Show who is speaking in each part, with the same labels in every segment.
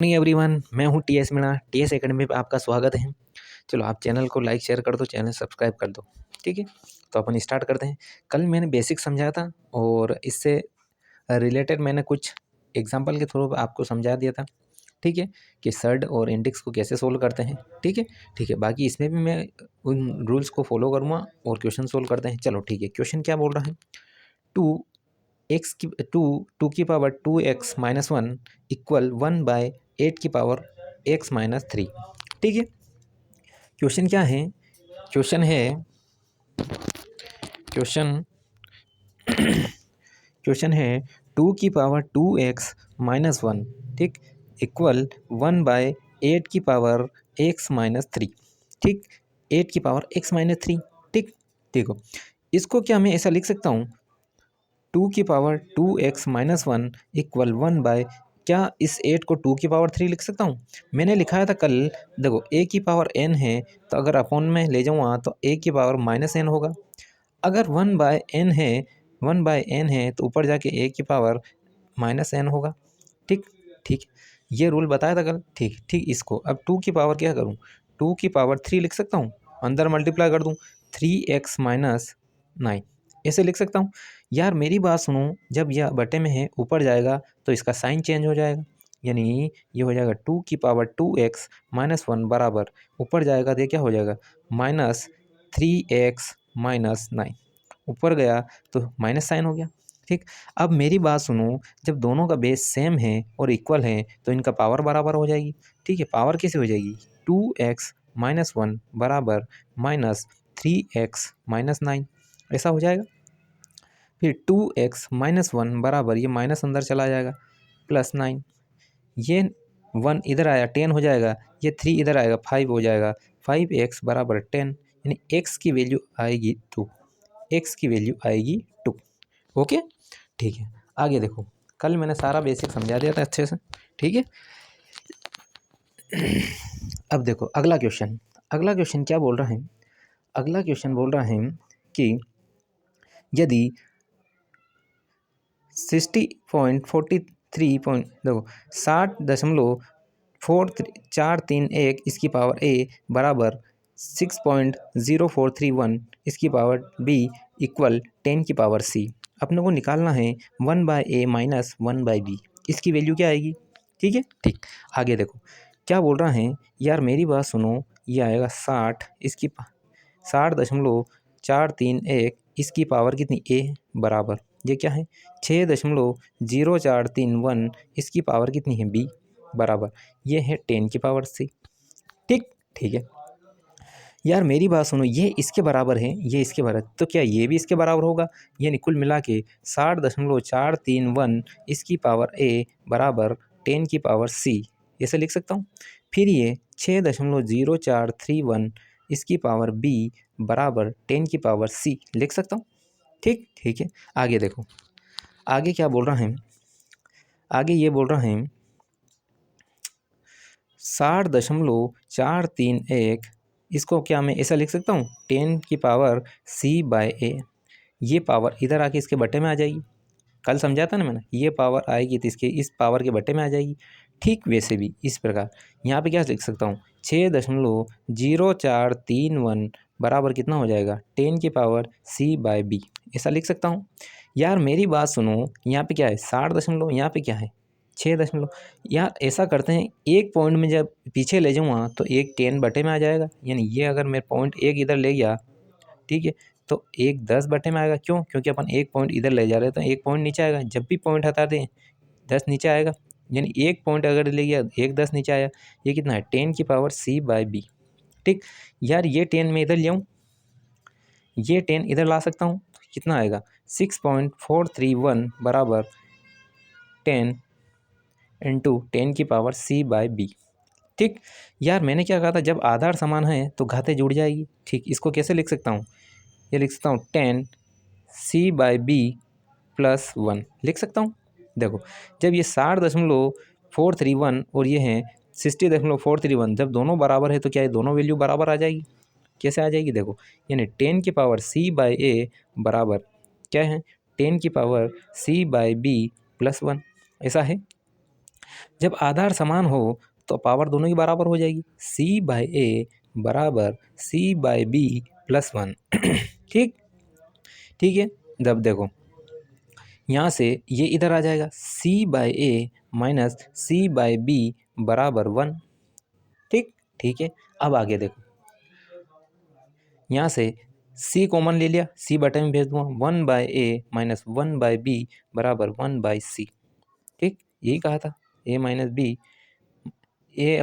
Speaker 1: Morning everyone, मैं हूं TS Meena. TS academy पे आपका स्वागत है। चलो आप चैनल को लाइक शेयर कर दो, चैनल सब्सक्राइब कर दो। ठीक है, तो अपन स्टार्ट करते हैं। कल मैंने बेसिक समझाया था और इससे रिलेटेड मैंने कुछ एग्जांपल के थ्रू आपको समझा दिया था। ठीक है, कि सर्ड और इंडेक्स को कैसे सोल्व करते हैं। ठीक है, ठीक है, बाकी इसमें भी मैं उन रूल्स को फॉलो करूँगा और क्वेश्चन सोल्व करते हैं। चलो ठीक है, क्वेश्चन क्या बोल रहा है। टू एक्स की टू की पावर 2x-1 इक्वल 1/8 की पावर x-3। ठीक है, क्वेश्चन क्या है। क्वेश्चन है क्वेश्चन क्वेश्चन है 2 की पावर 2x-1, ठीक, इक्वल 1/8 की पावर x-3। ठीक, 8 की पावर x-3। ठीक, देखो इसको क्या मैं ऐसा लिख सकता हूँ, 2 की पावर 2x-1 इक्वल 1/, क्या इस 8 को 2 की पावर 3 लिख सकता हूँ। मैंने लिखाया था कल, देखो a की पावर n है तो अगर अपोन में ले जाऊँगा तो a की पावर -n होगा। अगर 1/n है, 1/n है तो ऊपर जाके a की पावर -n होगा। ठीक, ठीक, ये रूल बताया था कल। ठीक ठीक, इसको अब 2 की पावर क्या करूँ, 2 की पावर 3 लिख सकता हूँ। अंदर मल्टीप्लाई कर दूँ, 3x-9 ऐसे लिख सकता हूँ। यार मेरी बात सुनो, जब यह बटे में है ऊपर जाएगा तो इसका साइन चेंज हो जाएगा, यानी ये हो जाएगा 2 की पावर 2x-1 बराबर, ऊपर जाएगा तो ये क्या हो जाएगा, -3x-9। ऊपर गया तो माइनस साइन हो गया। ठीक, अब मेरी बात सुनो, जब दोनों का बेस सेम है और इक्वल है तो इनका पावर बराबर हो जाएगी। ठीक है, पावर कैसे हो जाएगी, 2x-1 बराबर -3x-9 ऐसा हो जाएगा। फिर 2x-1 बराबर, ये माइनस अंदर चला जाएगा, +9, ये 1 इधर आया 10 हो जाएगा, ये 3 इधर आएगा 5 हो जाएगा, 5x बराबर 10, यानी x की वैल्यू आएगी 2। x की वैल्यू आएगी 2। ओके, ठीक है, आगे देखो, कल मैंने सारा बेसिक समझा दिया था अच्छे से। ठीक है, अब देखो अगला क्वेश्चन। अगला क्वेश्चन क्या बोल रहा है, अगला क्वेश्चन बोल रहा है कि यदि 60.43 देखो 60.431 इसकी पावर a बराबर 6.0431 इसकी पावर b इक्वल 10 की पावर c। अपने को निकालना है 1/a माइनस 1/b, इसकी वैल्यू क्या आएगी। ठीक है, ठीक, आगे देखो क्या बोल रहा है। यार मेरी बात सुनो, ये आएगा 60.431 इसकी पावर कितनी a बराबर, ये क्या है 6.0431 इसकी पावर कितनी है b बराबर, ये है 10 की पावर c। ठीक, ठीक है, यार मेरी बात सुनो, ये इसके बराबर है, ये इसके बराबर, तो क्या ये भी इसके बराबर होगा, यानी कुल मिला के 60.431 इसकी पावर a बराबर 10 की पावर c ऐसे लिख सकता हूँ। फिर ये 6.0431 इसकी पावर b बराबर 10 की पावर c लिख सकता हूँ। ठीक, ठीक है, आगे देखो, आगे क्या बोल रहा है, आगे ये बोल रहा है 60.431 इसको क्या मैं ऐसा लिख सकता हूँ, 10 की पावर c/a, ये पावर इधर आके इसके बटे में आ जाएगी। कल समझा था ना मैंने, ये पावर आएगी तो इसके इस पावर के बटे में आ जाएगी। ठीक वैसे भी इस प्रकार यहाँ पे क्या लिख सकता हूँ, 6.0431 बराबर कितना हो जाएगा, 10 की पावर c/b ऐसा लिख सकता हूँ। यार मेरी बात सुनो, यहाँ पे क्या है 60 यहाँ पे क्या है 6 यार ऐसा करते हैं, एक पॉइंट में जब पीछे ले जाऊँगा तो एक 10 बटे में आ जाएगा, यानी ये अगर मैं पॉइंट एक इधर ले गया, ठीक है, तो एक 10 बटे में आएगा। क्यों, क्योंकि अपन एक पॉइंट इधर ले जा रहे हैं तो एक पॉइंट नीचे आएगा, जब भी पॉइंट हटा दें 10 नीचे आएगा, यानी एक पॉइंट अगर ले गया एक 10 नीचे आया, ये कितना है 10 की पावर c/b। ठीक, यार ये 10 में इधर ले आऊँ, ये 10 इधर ला सकता हूँ, कितना आएगा 6.431 बराबर 10 इंटू 10 की पावर c/b। ठीक, यार मैंने क्या कहा था, जब आधार समान है तो घातें जुड़ जाएगी। ठीक, इसको कैसे लिख सकता हूँ, ये लिख सकता हूँ 10 c/b + 1 लिख सकता हूँ। देखो जब ये 60.431 और ये है 60.431, जब दोनों बराबर है तो क्या है, दोनों वैल्यू बराबर आ जाएगी। कैसे आ जाएगी, देखो यानी 10 की पावर c/a बराबर क्या है, 10 की पावर c/b + 1 ऐसा है। जब आधार समान हो तो पावर दोनों की बराबर हो जाएगी, C/A बराबर C/B प्लस 1। ठीक ठीक है। जब देखो यहाँ से ये इधर आ जाएगा, C/A माइनस C/B बराबर 1। ठीक ठीक है। अब आगे देखो, यहाँ से C कॉमन ले लिया, C बटे में भेज दूंगा, 1/A माइनस 1/B बराबर 1/C। ठीक, यही कहा था, A minus B A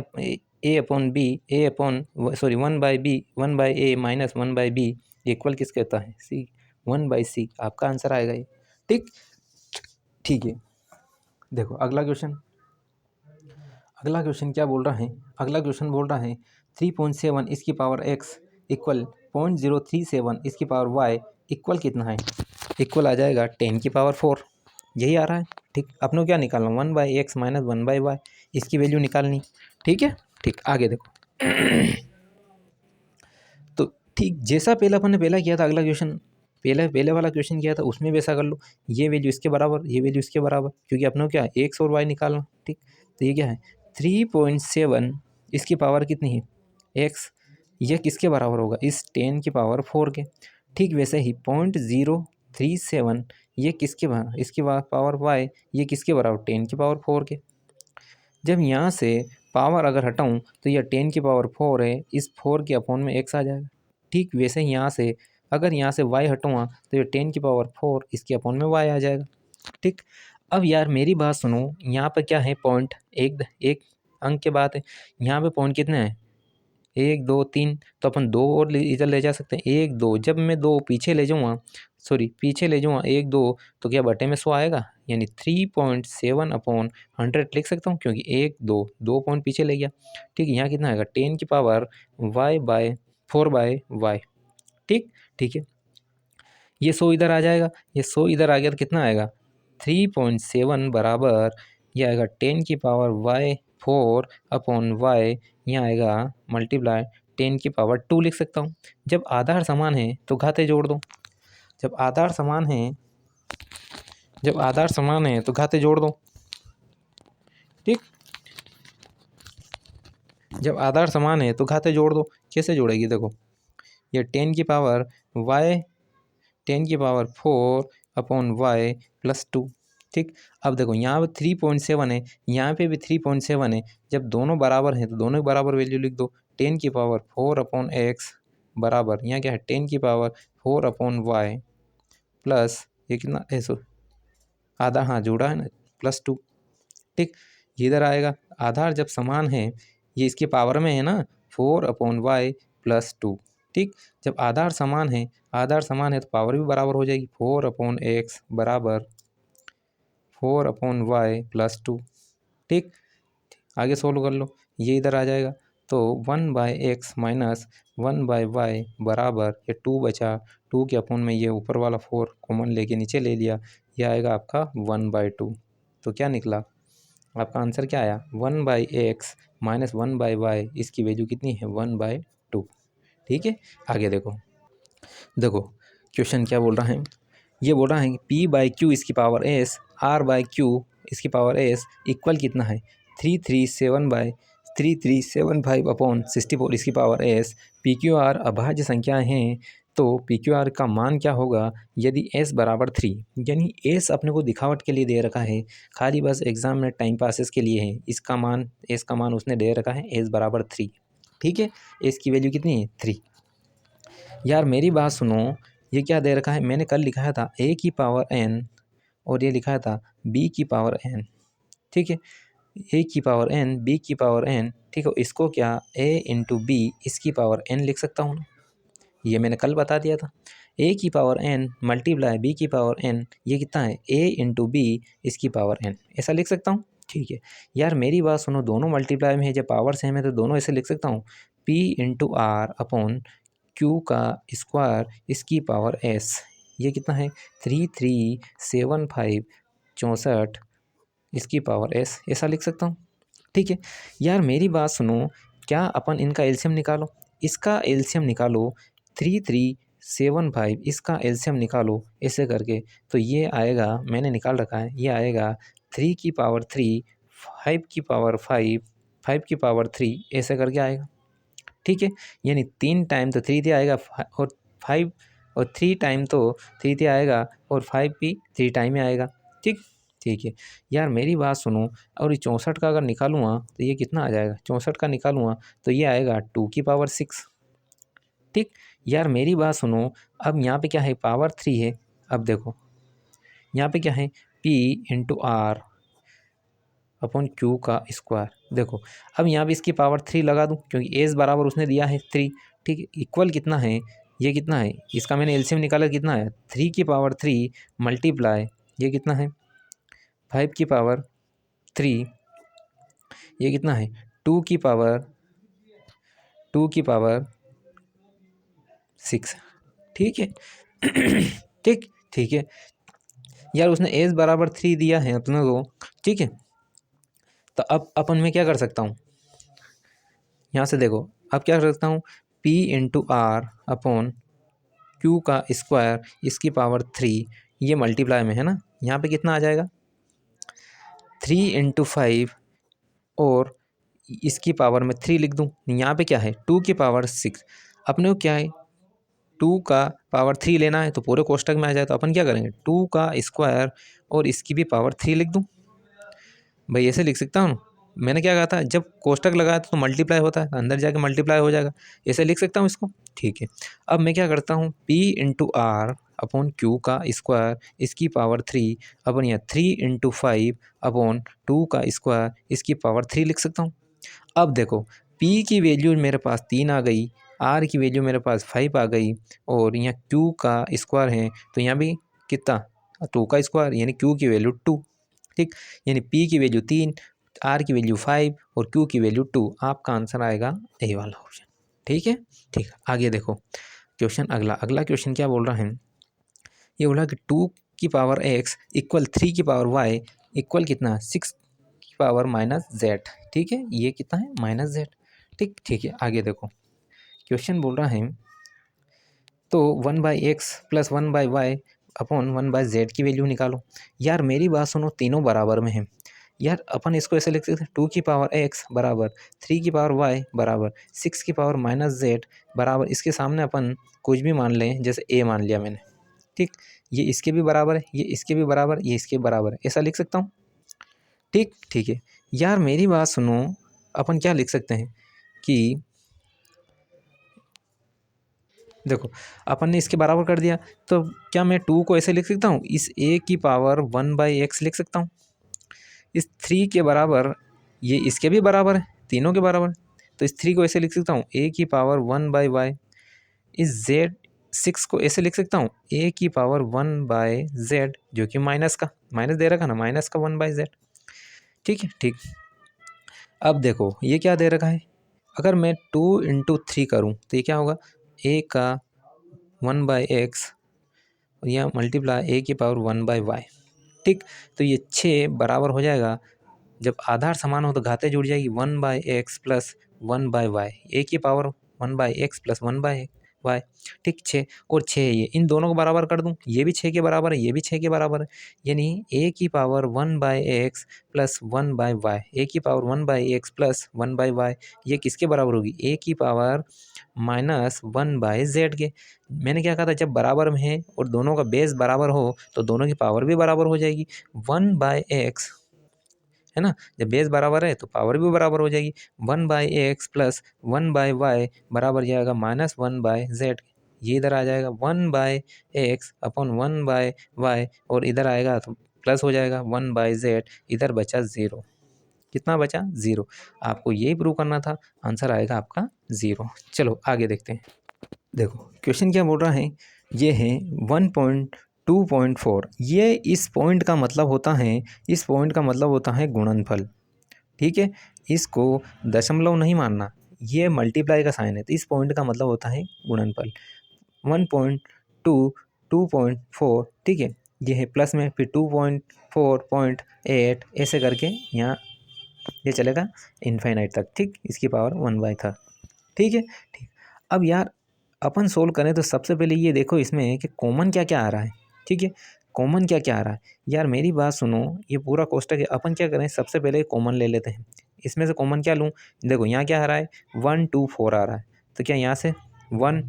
Speaker 1: upon B, A upon sorry 1/B 1/A minus 1/B equal किसके होता है, C, 1/C आपका आंसर आएगा ये। ठीक ठीक है। देखो अगला क्वेश्चन, अगला क्वेश्चन क्या बोल रहा है, अगला क्वेश्चन बोल रहा है 3.7 इसकी पावर x इक्वल 0.037 इसकी पावर y इक्वल कितना है, इक्वल आ जाएगा 10 की पावर 4, यही आ रहा है। ठीक, अपनों क्या निकालना, 1/x माइनस 1/y इसकी वैल्यू निकालनी। ठीक है। ठीक, आगे देखो। तो ठीक जैसा पहला अपन ने पहला किया था, अगला क्वेश्चन पहले वाला क्वेश्चन किया था उसमें वैसा कर लो, ये वैल्यू इसके बराबर, ये वैल्यू इसके बराबर, क्योंकि अपनों क्या है एक्स और वाई निकालना। ठीक, तो ये क्या है 3.7 इसकी पावर कितनी है एक्स, यह किसके बराबर होगा, इस 10 की पावर 4 के। ठीक वैसे ही 0.037 ये किसके बराबर, इसकी पावर वाई, ये किसके बराबर 10 की पावर 4 के। जब यहाँ से पावर अगर हटाऊँ तो यह 10 की पावर 4 है, इस 4 के अपॉन में x आ जाएगा। ठीक वैसे ही यहाँ से अगर यहाँ से y हटूँगा तो ये 10 की पावर 4 इसके अपॉन में y आ जाएगा। ठीक, अब यार मेरी बात सुनो, यहाँ पर क्या है पॉइंट, एक अंक के बात है, यहाँ पे पॉइंट कितने हैं 1 2 3, तो अपन 2 और इधर ले जा सकते हैं 1 2, जब मैं 2 पीछे ले जाऊँगा, सॉरी पीछे ले जाऊँगा 1 2, तो क्या बटे में 100 आएगा, यानी 3.7 अपॉन 100 लिख सकता हूँ, क्योंकि 1 2 2 पॉइंट पीछे ले गया। ठीक, यहाँ कितना आएगा 10 की पावर y/4/y। ठीक ठीक है, ये 100 इधर आ जाएगा, ये 100 इधर आ गया तो कितना आएगा 3.7 बराबर, ये आएगा 10 की पावर y4 अपॉन y, यहाँ आएगा मल्टीप्लाई 10 की पावर 2 लिख सकता हूँ। जब आधार समान है तो घाते जोड़ दो, जब आधार समान है, जब आधार समान है तो घाते जोड़ दो। ठीक, जब आधार समान है तो घाते जोड़ दो, कैसे जोड़ेगी देखो, ये 10 की पावर y 10 की पावर 4 अपॉन y प्लस 2। ठीक, अब देखो यहाँ पे 3.7 है, यहाँ पे भी 3.7 है, जब दोनों बराबर हैं तो दोनों के बराबर वैल्यू लिख दो, 10 की पावर 4 अपॉन x बराबर, यहाँ क्या है 10 की पावर 4 अपॉन y प्लस ये कितना ऐसो आधा, हाँ जोड़ा है ना, प्लस 2। ठीक, ये इधर आएगा, आधार जब समान है, ये इसके पावर में है ना, 4 अपॉन y प्लस 2। ठीक, जब आधार समान है, आधार समान है तो पावर भी बराबर हो जाएगी, 4 अपॉन x बराबर 4 अपॉन y प्लस 2। ठीक, आगे सोल्व कर लो, ये इधर आ जाएगा, तो 1/x माइनस 1/y बराबर, ये 2 बचा, 2 के अपॉन में ये ऊपर वाला 4 कॉमन लेके नीचे ले लिया, ये आएगा आपका 1/2। तो क्या निकला आपका आंसर, क्या आया 1/x माइनस 1/y, इसकी वैल्यू कितनी है 1/2। ठीक है, आगे देखो, देखो क्वेश्चन क्या बोल रहा है, ये बोल रहा है कि P/Q इसकी पावर S R/Q इसकी पावर S इक्वल कितना है 337/337 अपॉन 64 इसकी पावर S। PQR अभाज्य संख्याएं हैं, तो PQR का मान क्या होगा यदि S बराबर 3, यानी S अपने को दिखावट के लिए दे रखा है, खाली बस एग्जाम में टाइम पासेस के लिए है, इसका मान S का मान उसने दे रखा है S बराबर 3। ठीक है, S की वैल्यू कितनी है 3। यार मेरी बात सुनो, ये क्या दे रखा है, मैंने कल लिखाया था a की पावर n और ये लिखा था b की पावर n। ठीक है, a की पावर n b की पावर n, ठीक है, इसको क्या a इंटू बी इसकी पावर n लिख सकता हूँ ना, ये मैंने कल बता दिया था, a की पावर n मल्टीप्लाई b की पावर n, ये कितना है a इंटू बी इसकी पावर n, ऐसा लिख सकता हूँ। ठीक है, यार मेरी बात सुनो, दोनों मल्टीप्लाई में है, जब पावर सेम है तो दोनों ऐसे लिख सकता हूँ, p into R upon Q का स्क्वायर इसकी पावर S, ये कितना है 3375 64 इसकी पावर S, ऐसा लिख सकता हूँ। ठीक है, यार मेरी बात सुनो, क्या अपन इनका एलसीएम निकालो, इसका एलसीएम निकालो 3375, इसका एलसीएम निकालो ऐसे करके, तो ये आएगा, मैंने निकाल रखा है, ये आएगा 3 की पावर 3 5 की पावर 5, 5 की पावर 3 ऐसे करके आएगा। ठीक है, यानी 3 टाइम तो 3 आएगा और 5 और 3 टाइम तो 3 आएगा और 5 भी 3 टाइम में आएगा। ठीक ठीक है यार, मेरी बात सुनो, और ये 64 का अगर निकालूँगा तो ये कितना आ जाएगा? 64 का निकालूँगा तो ये आएगा 2 की पावर 6। ठीक यार, मेरी बात सुनो, अब यहाँ पे क्या है? पावर 3 है। अब देखो यहाँ पे क्या है? P/R अपॉन Q का स्क्वायर। देखो अब यहाँ पे इसकी पावर 3 लगा दूँ, क्योंकि एज बराबर उसने दिया है 3। ठीक है, इक्वल कितना है? ये कितना है? इसका मैंने एलसीएम निकाला, कितना है? 3 की पावर 3 मल्टीप्लाई ये कितना है? 5 की पावर 3, ये कितना है? 2 की पावर 6। ठीक है ठीक ठीक है यार, उसने एज बराबर 3 दिया है अपने को। ठीक है, तो अब अपन मैं क्या कर सकता हूँ? यहाँ से देखो, अब क्या कर सकता हूँ? P/R अपॉन Q का स्क्वायर इसकी पावर 3, ये मल्टीप्लाई में है ना, यहाँ पे कितना आ जाएगा? 3 × 5 और इसकी पावर में 3 लिख दूँ। यहाँ पे क्या है? 2 की पावर 6। अपने को क्या है? 2 का पावर 3 लेना है, तो पूरे कोष्टक में आ जाए। तो अपन क्या करेंगे? 2 का स्क्वायर और इसकी भी पावर 3 लिख दूँ। भाई ऐसे लिख सकता हूँ। मैंने क्या कहा था? जब कोष्टक लगाया था तो मल्टीप्लाई होता है, अंदर जाके मल्टीप्लाई हो जाएगा। ऐसे लिख सकता हूँ इसको। ठीक है, अब मैं क्या करता हूँ? P/R अपॉन Q का स्क्वायर इसकी पावर 3 अपन यहाँ 3 × 5 अपॉन 2 का स्क्वायर इसकी पावर 3 लिख सकता हूँ। अब देखो, P की वैल्यू मेरे पास 3 आ गई, R की वैल्यू मेरे पास 5 आ गई, और यहाँ Q का स्क्वायर है तो यहाँ भी कितना? 2 का स्क्वायर, यानी Q की वैल्यू 2। ठीक, यानी P की वैल्यू 3, R की वैल्यू 5 और Q की वैल्यू 2। आपका आंसर आएगा ए वाला ऑप्शन। ठीक है, ठीक। आगे देखो क्वेश्चन, अगला क्वेश्चन क्या बोल रहा है? ये बोला कि 2 की पावर x इक्वल 3 की पावर y इक्वल कितना? 6 की पावर-z। ठीक है, ये कितना है? -z। ठीक ठीक है, आगे देखो क्वेश्चन बोल रहा है, तो 1/x plus 1/y upon 1/z की वैल्यू निकालो। यार मेरी बात सुनो, तीनों बराबर में है। यार अपन इसको ऐसे लिख सकते हैं, 2 की पावर x बराबर 3 की पावर y बराबर 6 की पावर-z बराबर, इसके सामने अपन कुछ भी मान लें, जैसे a मान लिया मैंने। ठीक, ये इसके भी बराबर है, ये इसके भी बराबर, ये इसके बराबर है, ऐसा लिख सकता हूँ। ठीक ठीक है यार, मेरी बात सुनो, अपन क्या लिख सकते हैं कि देखो अपन ने इसके बराबर कर दिया, तो क्या मैं 2 को ऐसे लिख सकता हूँ? इस a/1/x लिख सकता हूँ। इस 3 के बराबर, ये इसके भी बराबर है, तीनों के बराबर। तो इस 3 को ऐसे लिख सकता हूँ a/1/y। इस z 6 को ऐसे लिख सकता हूँ a/1/z, जो कि माइनस का माइनस दे रखा ना, माइनस का 1/z। ठीक है, ठीक। अब देखो ये क्या दे रखा है? अगर मैं 2 × 3 करूँ तो ये क्या होगा? a/1/x या मल्टीप्लाई a/1/y। ठीक, तो ये 6 बराबर हो जाएगा। जब आधार समान हो तो घातें जुड़ जाएगी, 1/x plus 1/y, a/1/x plus 1/y। ठीक, 6 और 6 ये इन दोनों को बराबर कर दूं, ये भी 6 के बराबर है, ये भी 6 के बराबर है, यानी a/1/x plus 1/y, a/1/x plus 1/y ये किसके बराबर होगी? a/-1/z के। मैंने क्या कहा था? जब बराबर में है और दोनों का बेस बराबर हो तो दोनों की पावर भी बराबर हो जाएगी। 1/x है ना, जब बेस बराबर है तो पावर भी बराबर हो जाएगी। 1/x प्लस 1/y बराबर जाएगा -1/z। ये इधर आ जाएगा 1/x अपॉन 1/y, और इधर आएगा तो प्लस हो जाएगा 1/z। इधर बचा 0। कितना बचा? 0। आपको यही प्रूव करना था, आंसर आएगा आपका 0। चलो आगे देखते हैं। देखो क्वेश्चन क्या बोल रहा है? ये है 1.2.4। ये इस पॉइंट का मतलब होता है, इस पॉइंट का मतलब होता है गुणनफल। ठीक है, इसको दशमलव नहीं मानना, ये मल्टीप्लाई का साइन है, तो इस पॉइंट का मतलब होता है गुणनफल। 1.2 2.4। ठीक है, ये है प्लस में, फिर 2.4.8 ऐसे करके यहाँ ये चलेगा इनफाइनाइट तक। ठीक, इसकी पावर 1/3। ठीक है, ठीक। अब यार अपन सोल्व करें तो सबसे पहले ये देखो इसमें कि कॉमन क्या क्या आ रहा है। ठीक है, कॉमन क्या क्या आ रहा है यार, मेरी बात सुनो, ये पूरा कोष्टक है, अपन क्या करें, सबसे पहले कॉमन ले लेते हैं। इसमें से कॉमन क्या लूँ, देखो यहाँ क्या आ रहा है 1 2 4 आ रहा है, तो क्या यहाँ से 1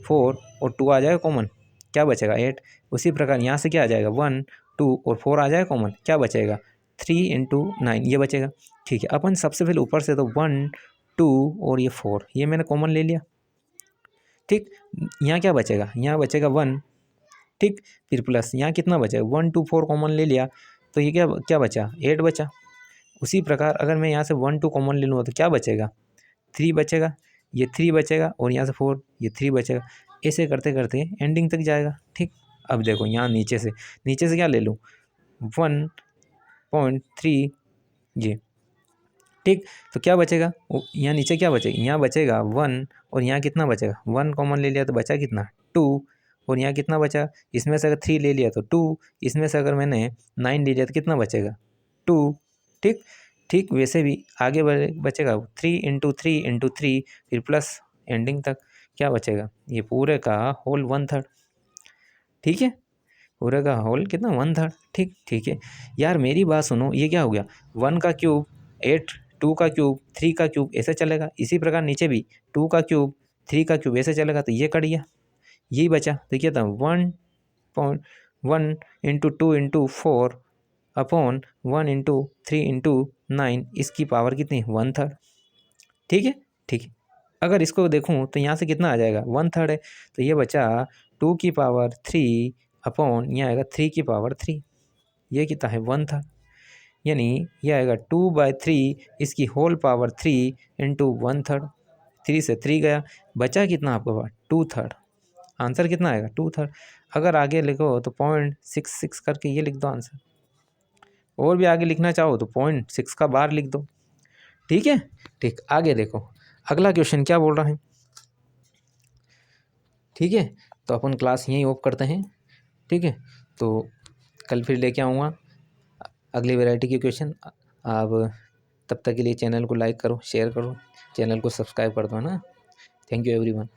Speaker 1: 4 और 2 आ जाएगा कॉमन, क्या बचेगा 8। उसी प्रकार यहाँ से क्या आ जाएगा 1 2 और 4 आ जाएगा कॉमन, क्या बचेगा 3 × 9 ये बचेगा। ठीक है, अपन सबसे पहले ऊपर से तो 1 2 और ये 4 ये मैंने कॉमन ले लिया। ठीक, यहाँ क्या बचेगा, यहाँ बचेगा 1। ठीक, फिर प्लस यहाँ कितना बचेगा 1 2 4 कॉमन ले लिया, तो ये क्या क्या बचा 8 बचा। उसी प्रकार अगर मैं यहाँ से 1 2 कॉमन ले लूँगा तो क्या बचेगा 3 बचेगा, ये 3 बचेगा और यहाँ से 4 ये 3 बचेगा। ऐसे करते करते एंडिंग तक जाएगा। ठीक, अब देखो यहाँ नीचे से क्या ले लूँ 1.3 ये। ठीक, तो क्या बचेगा यहाँ नीचे क्या बचेगा, यहाँ बचेगा 1 और यहाँ कितना बचेगा 1 कॉमन ले लिया तो बचा कितना 2 और यहाँ कितना बचा, इसमें से अगर 3 ले लिया तो 2, इसमें से अगर मैंने 9 ले लिया तो कितना बचेगा 2। ठीक, ठीक वैसे भी आगे बचेगा 3 × 3 × 3 फिर प्लस एंडिंग तक क्या बचेगा, ये पूरे का होल 1/3। ठीक है, पूरे का होल कितना 1/3। ठीक, ठीक है यार, मेरी बात सुनो, ये क्या हो गया 1 का क्यूब 8, 2 का क्यूब 3 का क्यूब ऐसे चलेगा। इसी प्रकार नीचे भी 2 का क्यूब 3 का क्यूब ऐसे चलेगा, तो ये कट गया, यही बचा। तो क्या था 1.1 × 2 × 4 अपॉन 1 × 3 × 9 इसकी पावर कितनी 1/3। ठीक है, ठीक है, अगर इसको देखूं तो यहाँ से कितना आ जाएगा 1/3 है, तो ये बचा 2 की पावर 3 अपॉन यहाँ आएगा 3 की पावर 3, ये कितना है 1/3, यानी ये आएगा 2/3 इसकी होल पावर 3 × 1/3। 3 से 3 गया, बचा कितना आपके पास 2/3। आंसर कितना आएगा 2/3। अगर आगे लिखो तो 0.66 करके ये लिख दो आंसर, और भी आगे लिखना चाहो तो 0.6 का बार लिख दो। ठीक है, ठीक, आगे देखो अगला क्वेश्चन क्या बोल रहा है। ठीक है, तो अपन क्लास यहीं ऑफ करते हैं। ठीक है, तो कल फिर लेके आऊँगा अगली वैरायटी के क्वेश्चन। आप तब तक के लिए चैनल को लाइक करो, शेयर करो, चैनल को सब्सक्राइब कर दो ना। Thank you everyone.